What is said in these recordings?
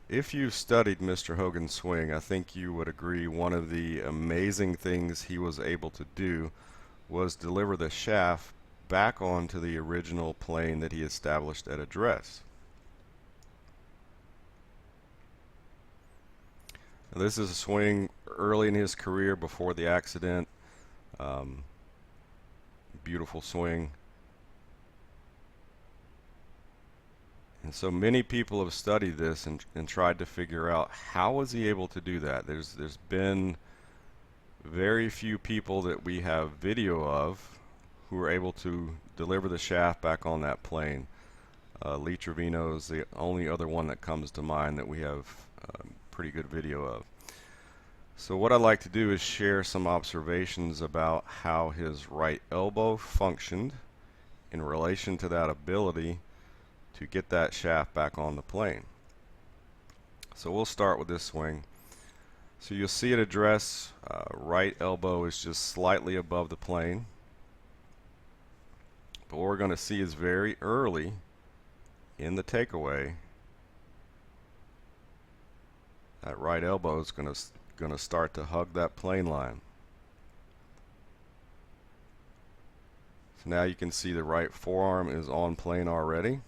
If you've studied Mr. Hogan's swing, I think you would agree one of the amazing things he was able to do was deliver the shaft back onto the original plane that he established at address. Now, this is a swing early in his career before the accident. Um, Beautiful swing. And so many people have studied this and tried to figure out how was he able to do that. There's been very few people that we have video of who are able to deliver the shaft back on that plane. Lee Trevino is the only other one that comes to mind that we have pretty good video of. So what I'd like to do is share some observations about how his right elbow functioned in relation to that ability to get that shaft back on the plane. So we'll start with this swing. So you'll see at address, right elbow is just slightly above the plane. But what we're going to see is very early in the takeaway, that right elbow is going to start to hug that plane line. So now you can see the right forearm is on plane already.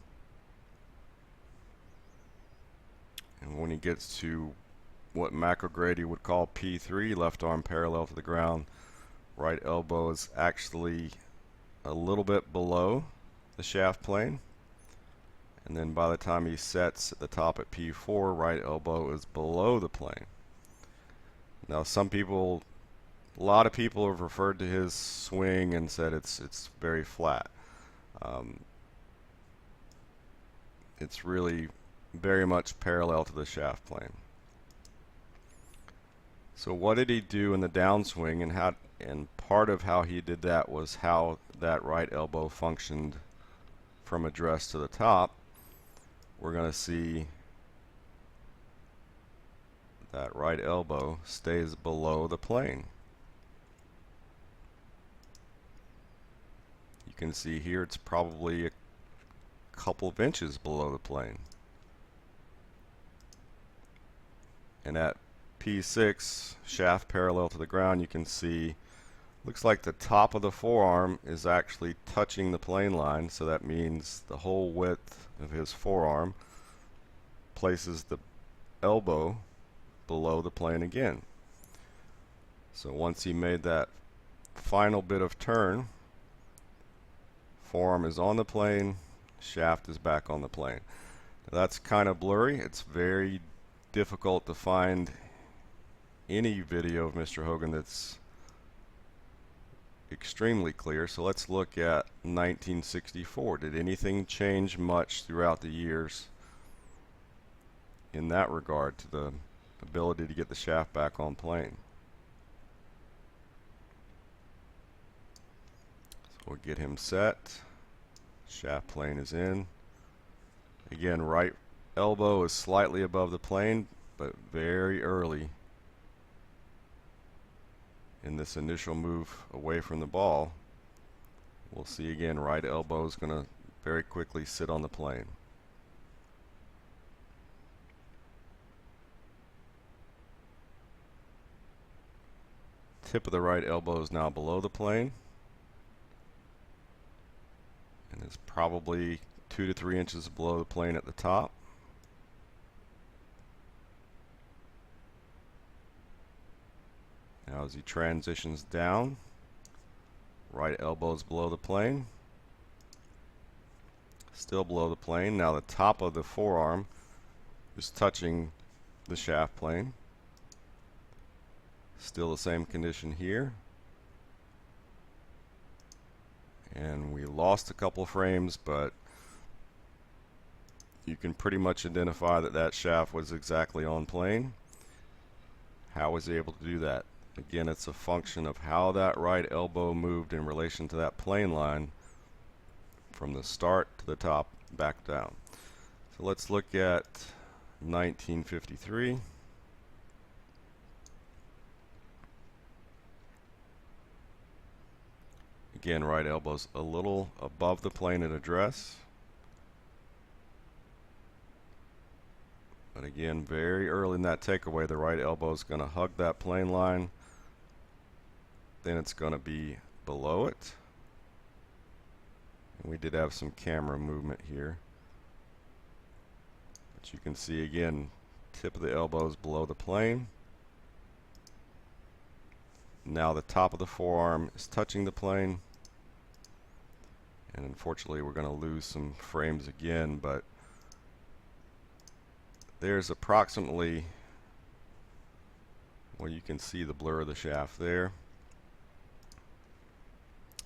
And when he gets to what McElgrady would call P3, left arm parallel to the ground, right elbow is actually a little bit below the shaft plane. And then by the time he sets at the top at P4, right elbow is below the plane. Now a lot of people have referred to his swing and said it's very flat. It's really very much parallel to the shaft plane. So what did he do in the downswing, and part of how he did that was how that right elbow functioned from address to the top. We're going to see that right elbow stays below the plane. You can see here it's probably a couple of inches below the plane. And at P6, shaft parallel to the ground, you can see looks like the top of the forearm is actually touching the plane line, so that means the whole width of his forearm places the elbow below the plane again. So once he made that final bit of turn, forearm is on the plane, shaft is back on the plane. Now that's kind of blurry. It's very difficult to find any video of Mr. Hogan that's extremely clear. So let's look at 1964. Did anything change much throughout the years in that regard to the ability to get the shaft back on plane? So we'll get him set. Shaft plane is in. Again, right elbow is slightly above the plane, but very early in this initial move away from the ball. We'll see again, right elbow is going to very quickly sit on the plane. Tip of the right elbow is now below the plane and is probably 2 to 3 inches below the plane at the top. Now as he transitions down, right elbow is below the plane, still below the plane. Now the top of the forearm is touching the shaft plane. Still the same condition here. And we lost a couple of frames, but you can pretty much identify that that shaft was exactly on plane. How was he able to do that? Again, it's a function of how that right elbow moved in relation to that plane line from the start to the top back down. So let's look at 1953. Again, right elbow's a little above the plane at address, But again, very early in that takeaway, the right elbow is going to hug that plane line. Then it's going to be below it. And we did have some camera movement here. But you can see again, tip of the elbow is below the plane. Now the top of the forearm is touching the plane. And unfortunately, we're going to lose some frames again, but there's approximately, well, you can see the blur of the shaft there.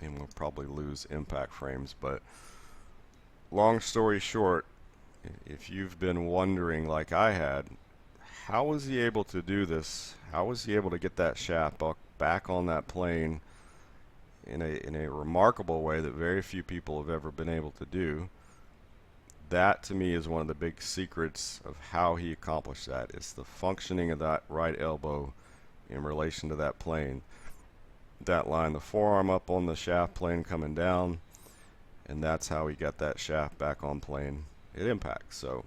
And we'll probably lose impact frames, but long story short, if you've been wondering like I had, how was he able to do this? How was he able to get that shaft back on that plane in a remarkable way that very few people have ever been able to do? That to me is one of the big secrets of how he accomplished that. It's the functioning of that right elbow in relation to that plane. That line the forearm up on the shaft plane coming down, and that's how he got that shaft back on plane at impact. So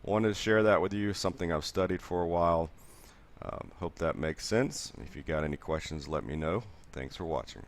wanted to share that with you, something I've studied for a while. Hope that makes sense. If you got any questions, let me know. Thanks for watching.